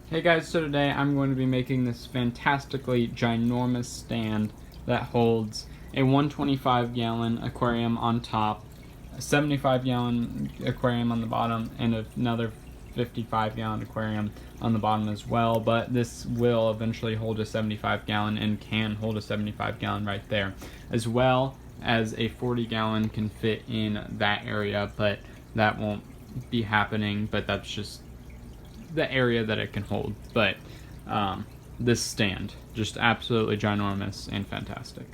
Hey guys, so today I'm going to be making this fantastically ginormous stand that holds a 125 gallon aquarium on top, a 75 gallon aquarium on the bottom, and another 55 gallon aquarium on the bottom as well. But this will eventually hold a 75 gallon and can hold a 75 gallon right there, as well as a 40 gallon can fit in that area, but that won't be happening. But that's just the area that it can hold. But this stand, just absolutely ginormous and fantastic.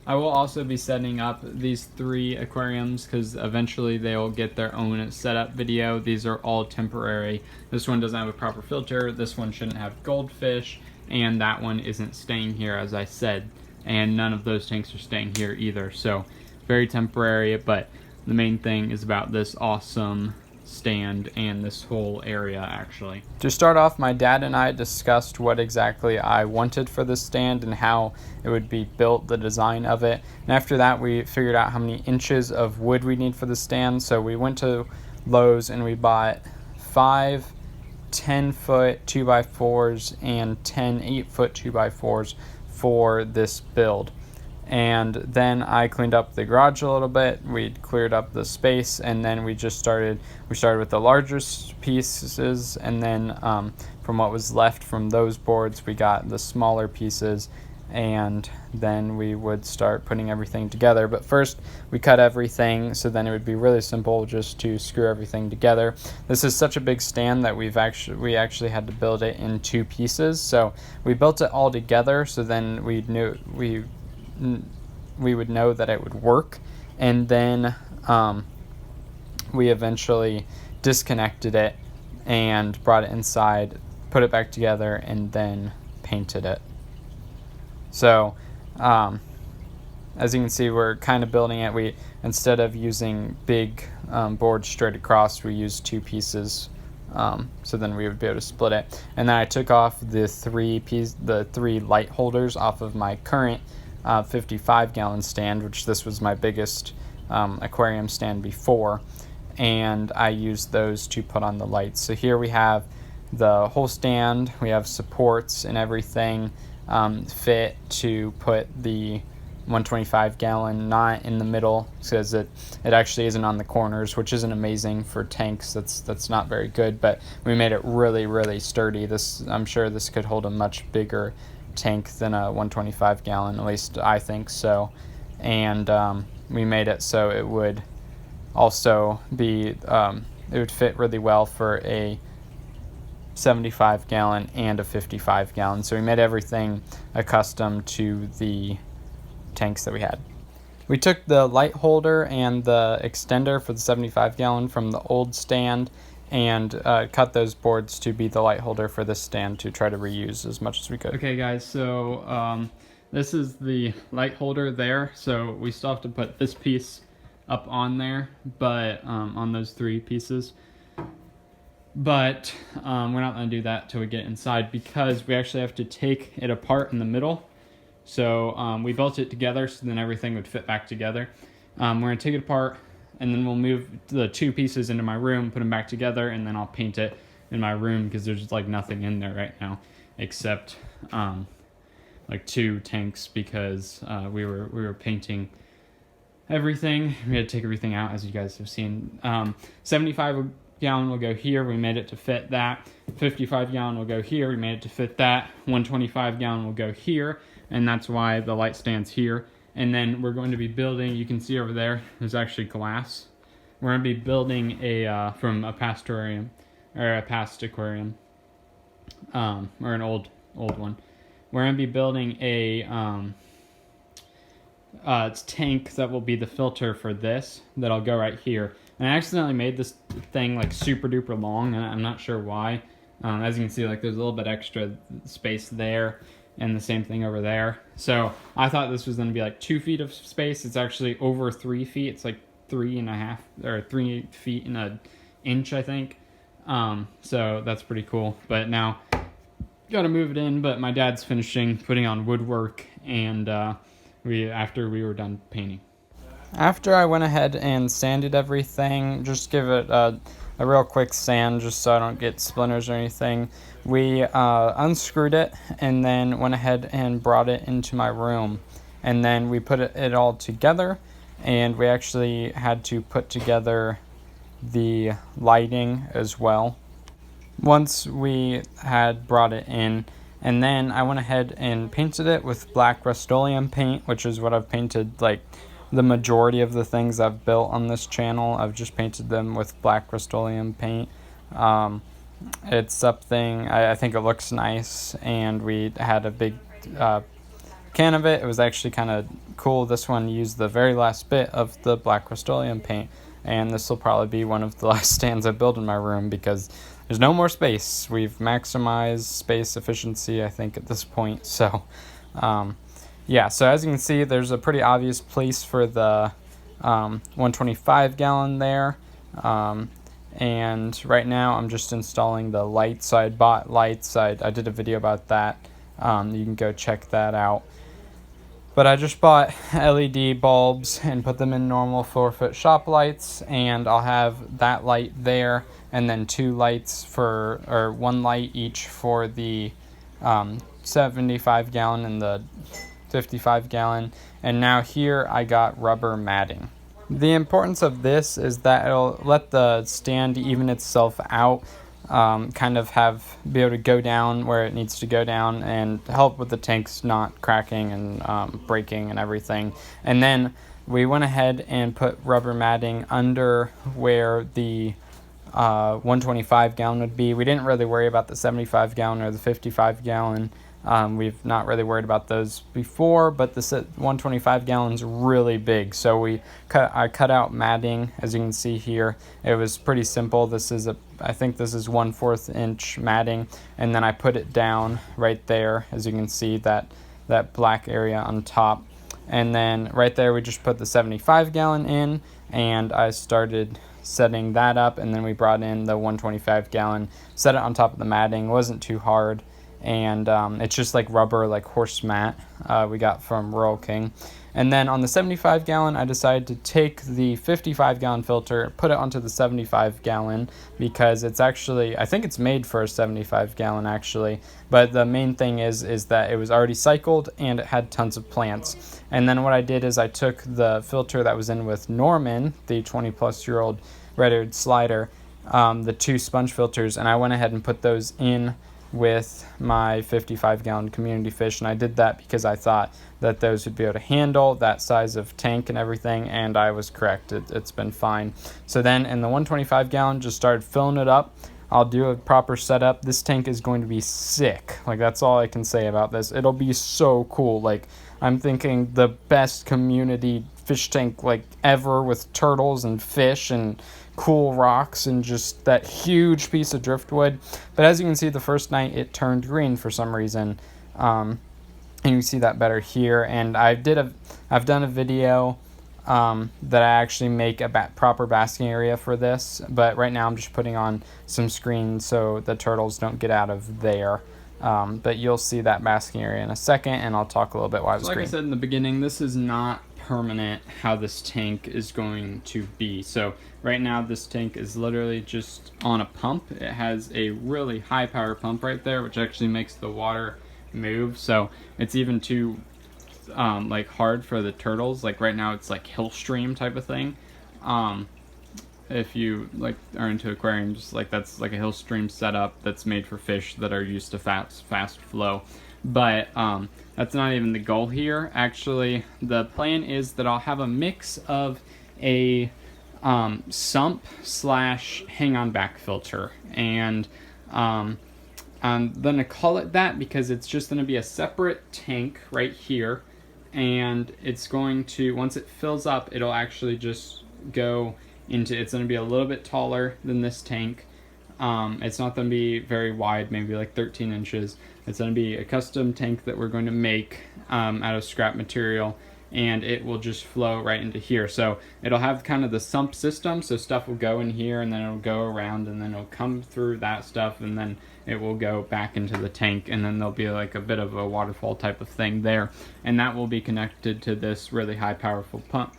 I will also be setting up these 3 aquariums because eventually they'll get their own setup video. These are all temporary. This one doesn't have a proper filter, this one shouldn't have goldfish, and that one isn't staying here, as I said, and none of those tanks are staying here either. So very temporary, but the main thing is about this awesome stand and this whole area. Actually, to start off, my dad and I discussed what exactly I wanted for this stand and how it would be built, the design of it, and after that we figured out how many inches of wood we need for the stand. So we went to Lowe's and we bought 5 10-foot 2x4s and 10 8-foot 2x4s for this build. And then I cleaned up the garage a little bit, we cleared up the space, and then we started with the largest pieces, and then from what was left from those boards we got the smaller pieces, and then we would start putting everything together. But first we cut everything, so then it would be really simple just to screw everything together. This is such a big stand that we actually had to build it in 2 pieces. So we built it all together, so then we would know that it would work, and then we eventually disconnected it and brought it inside, put it back together, and then painted it. So as you can see, we're kind of building it. We, instead of using big boards straight across, we used 2 pieces, so then we would be able to split it. And then I took off the 3 light holders off of my current 55 gallon stand, which this was my biggest aquarium stand before, and I used those to put on the lights. So here we have the whole stand, we have supports and everything fit to put the 125 gallon not in the middle, because it actually isn't on the corners, which isn't amazing for tanks. That's not very good, but we made it really sturdy. I'm sure this could hold a much bigger tank than a 125 gallon, at least I think so. And we made it so it would also be it would fit really well for a 75 gallon and a 55 gallon. So we made everything accustomed to the tanks that we had. We took the light holder and the extender for the 75 gallon from the old stand and cut those boards to be the light holder for this stand to try to reuse as much as we could. Okay guys, so this is the light holder there, so we still have to put this piece up on there, but on those 3 pieces, but we're not going to do that till we get inside, because we actually have to take it apart in the middle. So we built it together so then everything would fit back together. We're going to take it apart, and then we'll move the 2 pieces into my room, put them back together, and then I'll paint it in my room, because there's like nothing in there right now except like 2 tanks, because we were painting everything. We had to take everything out, as you guys have seen. 75 gallon will go here, we made it to fit that. 55 gallon will go here, we made it to fit that. 125 gallon will go here, and that's why the light stands here. And then we're going to be building, you can see over there, there's actually glass. We're going to be building from a past aquarium, or an old one. We're going to be building a tank that will be the filter for this, that'll go right here. And I accidentally made this thing like super duper long, and I'm not sure why. As you can see, like there's a little bit extra space there, and the same thing over there. So I thought this was going to be like 2 feet of space. It's actually over 3 feet. It's like 3.5 or 3 feet and an inch, I think. So that's pretty cool. But now got to move it in. But my dad's finishing putting on woodwork, and after we were done painting. After I went ahead and sanded everything, just give it a a real quick sand just so I don't get splinters or anything. We unscrewed it and then went ahead and brought it into my room. And then we put it all together, and we actually had to put together the lighting as well once we had brought it in. And then I went ahead and painted it with black Rust-Oleum paint, which is what I've painted like the majority of the things I've built on this channel. I've just painted them with black Rust-Oleum paint. It's something, I think it looks nice, and we had a big can of it. It was actually kind of cool. This one used the very last bit of the black Rust-Oleum paint, and this will probably be one of the last stands I build in my room because there's no more space. We've maximized space efficiency, I think, at this point. So yeah, so as you can see, there's a pretty obvious place for the 125 gallon there. And right now I'm just installing the lights. So I bought lights. I did a video about that. You can go check that out. But I just bought LED bulbs and put them in normal 4-foot shop lights, and I'll have that light there, and then 2 lights or 1 light each for the 75 gallon and the 55 gallon. And now here I got rubber matting. The importance of this is that it'll let the stand even itself out, kind of be able to go down where it needs to go down and help with the tanks not cracking and breaking and everything. And then we went ahead and put rubber matting under where the 125 gallon would be. We didn't really worry about the 75 gallon or the 55 gallon. We've not really worried about those before, but the 125 gallon's really big. So I cut out matting, as you can see here. It was pretty simple. I think this is 1/4 inch matting, and then I put it down right there, as you can see, that black area on top. And then right there we just put the 75 gallon in, and I started setting that up, and then we brought in the 125 gallon, set it on top of the matting. It wasn't too hard. And it's just like rubber, like horse mat we got from Rural King. And then on the 75 gallon, I decided to take the 55 gallon filter, put it onto the 75 gallon, because it's actually, I think it's made for a 75 gallon actually, but the main thing is that it was already cycled and it had tons of plants. And then what I did is I took the filter that was in with Norman, the 20-plus-year-old red-eared slider, the 2 sponge filters, and I went ahead and put those in with my 55 gallon community fish. And I did that because I thought that those would be able to handle that size of tank and everything, and I was correct. It's been fine. So then in the 125 gallon, just started filling it up. I'll do a proper setup. This tank is going to be sick. Like, that's all I can say about this. It'll be so cool. Like, I'm thinking the best community fish tank like ever, with turtles and fish and cool rocks and just that huge piece of driftwood. But as you can see, the first night it turned green for some reason, and you can see that better here. And I've done a video that I actually make a proper basking area for this, but right now I'm just putting on some screens so the turtles don't get out of there. But you'll see that basking area in a second, and I'll talk a little bit why it was green. Like I said in the beginning, this is not permanent how this tank is going to be. So right now this tank is literally just on a pump. It has a really high power pump right there, which actually makes the water move. So it's even too like hard for the turtles. Like right now it's like hill stream type of thing. If you like are into aquariums, like that's like a hill stream setup that's made for fish that are used to fast flow. But that's not even the goal here. Actually, the plan is that I'll have a mix of a sump / hang on back filter, and I'm gonna call it that because it's just gonna be a separate tank right here, and it's going to, once it fills up, it'll actually just go into, it's gonna be a little bit taller than this tank. It's not going to be very wide, maybe like 13 inches. It's going to be a custom tank that we're going to make out of scrap material, and it will just flow right into here. So it'll have kind of the sump system, so stuff will go in here and then it'll go around and then it'll come through that stuff and then it will go back into the tank, and then there'll be like a bit of a waterfall type of thing there, and that will be connected to this really high powered pump,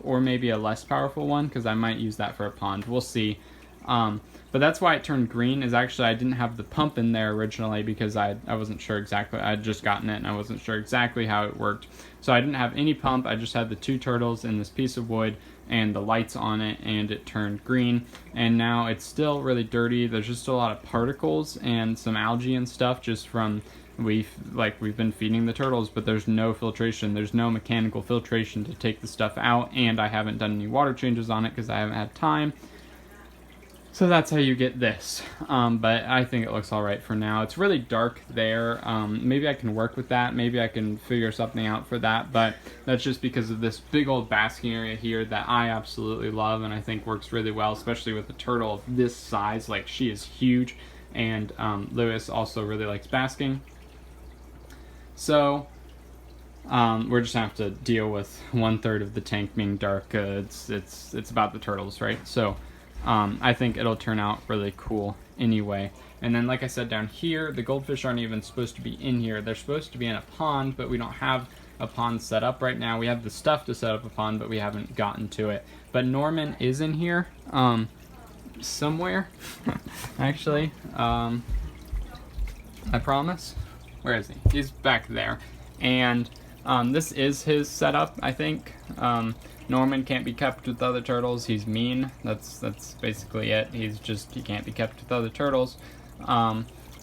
or maybe a less powerful one, because I might use that for a pond. We'll see. But that's why it turned green, is actually I didn't have the pump in there originally because I wasn't sure exactly. I had just gotten it and I wasn't sure exactly how it worked. So I didn't have any pump. I just had the 2 turtles and this piece of wood and the lights on it, and it turned green. And now it's still really dirty. There's just a lot of particles and some algae and stuff just from we've been feeding the turtles, but there's no filtration. There's no mechanical filtration to take the stuff out, and I haven't done any water changes on it because I haven't had time. So that's how you get this, but I think it looks all right for now. It's really dark there. Maybe I can work with that. Maybe I can figure something out for that, but that's just because of this big old basking area here that I absolutely love and I think works really well, especially with a turtle of this size. Like, she is huge, and Lewis also really likes basking. So we're just gonna have to deal with 1/3 of the tank being dark. It's about the turtles, right? So I think it'll turn out really cool anyway. And then, like I said, down here, the goldfish aren't even supposed to be in here. They're supposed to be in a pond, but we don't have a pond set up right now. We have the stuff to set up a pond, but we haven't gotten to it. But Norman is in here somewhere, actually. I promise. Where is he? He's back there. And this is his setup, I think. Norman can't be kept with other turtles. He's mean. That's basically it. He can't be kept with other turtles,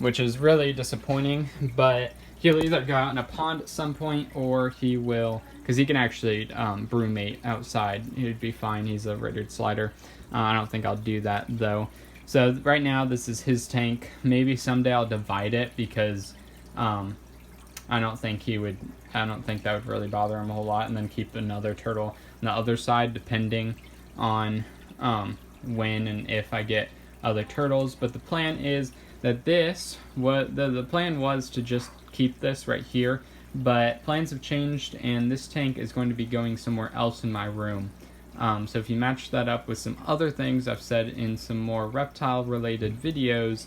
which is really disappointing. But he'll either go out in a pond at some point, or he will, because he can actually brewmate outside. He'd be fine. He's a Rittard slider. I don't think I'll do that though. So right now this is his tank. Maybe someday I'll divide it, because I don't think that would really bother him a whole lot, and then keep another turtle on the other side, depending on when and if I get other turtles. But the plan is that the plan was to just keep this right here, but plans have changed, and this tank is going to be going somewhere else in my room. So if you match that up with some other things I've said in some more reptile related videos,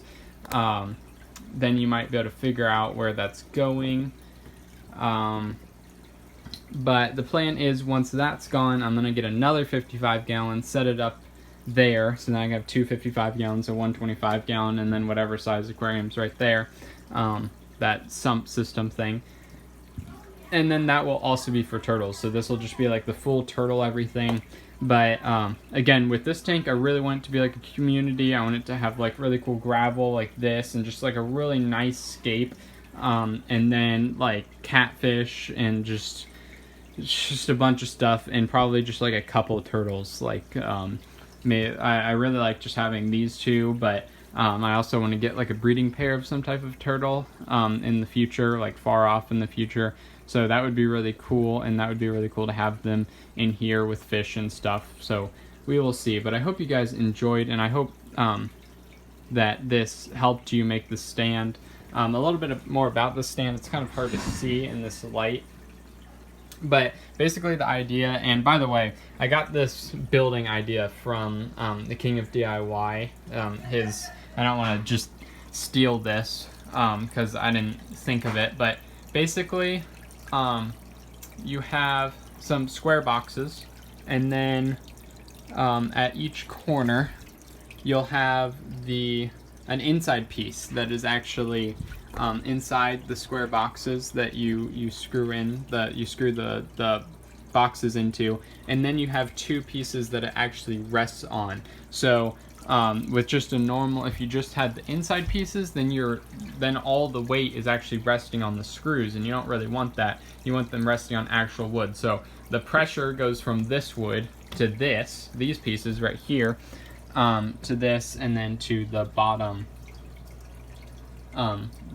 then you might be able to figure out where that's going. But the plan is, once that's gone, I'm going to get another 55 gallon, set it up there, so now I have 2 55 gallons, a 125 gallon, and then whatever size aquariums right there, that sump system thing. And then that will also be for turtles, so this will just be like the full turtle everything. But again, with this tank, I really want it to be like a community. I want it to have like really cool gravel like this, and just like a really nice scape, and then like catfish and just a bunch of stuff, and probably just like a couple of turtles. Like I really like just having these two, but I also want to get like a breeding pair of some type of turtle in the future, like far off in the future. So that would be really cool, and that would be really cool to have them in here with fish and stuff. So we will see. But I hope you guys enjoyed, and I hope that this helped you make the stand. A little bit more about the stand. It's kind of hard to see in this light. But basically the idea, and by the way, I got this building idea from the King of DIY. I don't want to just steal this because I didn't think of it, but basically you have some square boxes, and then at each corner you'll have an inside piece that is actually inside the square boxes that you screw in, you screw the boxes into, and then you have 2 pieces that it actually rests on. So with just a normal, if you just had the inside pieces, then all the weight is actually resting on the screws, and you don't really want that. You want them resting on actual wood. So the pressure goes from this wood to these pieces right here, to this, and then to the bottom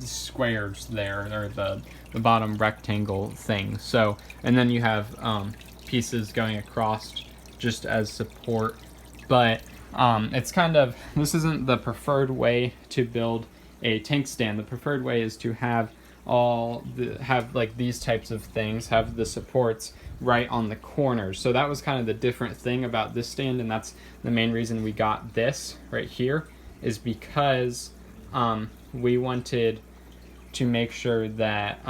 squares there, or the bottom rectangle thing. So, and then you have pieces going across just as support. But it's kind of, this isn't the preferred way to build a tank stand. The preferred way is to have have like these types of things, have the supports right on the corners. So that was kind of the different thing about this stand, and that's the main reason we got this right here, is because we wanted to make sure that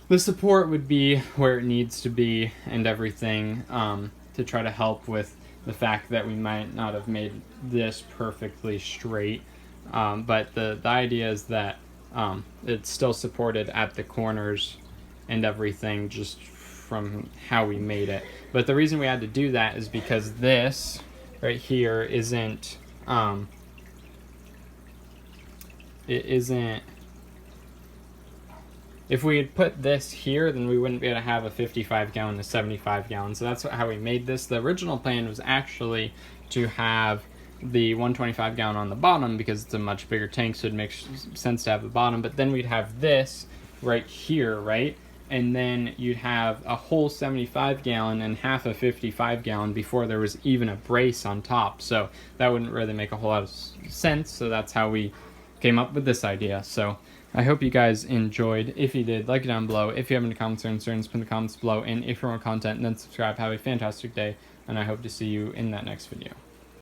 the support would be where it needs to be and everything, to try to help with the fact that we might not have made this perfectly straight. But the idea is that it's still supported at the corners and everything, just from how we made it. But the reason we had to do that is because this right here isn't if we had put this here, then we wouldn't be able to have a 55 gallon to 75 gallon. So that's how we made this. The original plan was actually to have the 125 gallon on the bottom because it's a much bigger tank, so it makes sense to have the bottom. But then we'd have this right here, right? And then you'd have a whole 75 gallon and half a 55 gallon before there was even a brace on top. So that wouldn't really make a whole lot of sense. So that's how we came up with this idea. So I hope you guys enjoyed. If you did, like it down below. If you have any comments or concerns, put in the comments below. And if you want more content, then subscribe. Have a fantastic day, and I hope to see you in that next video.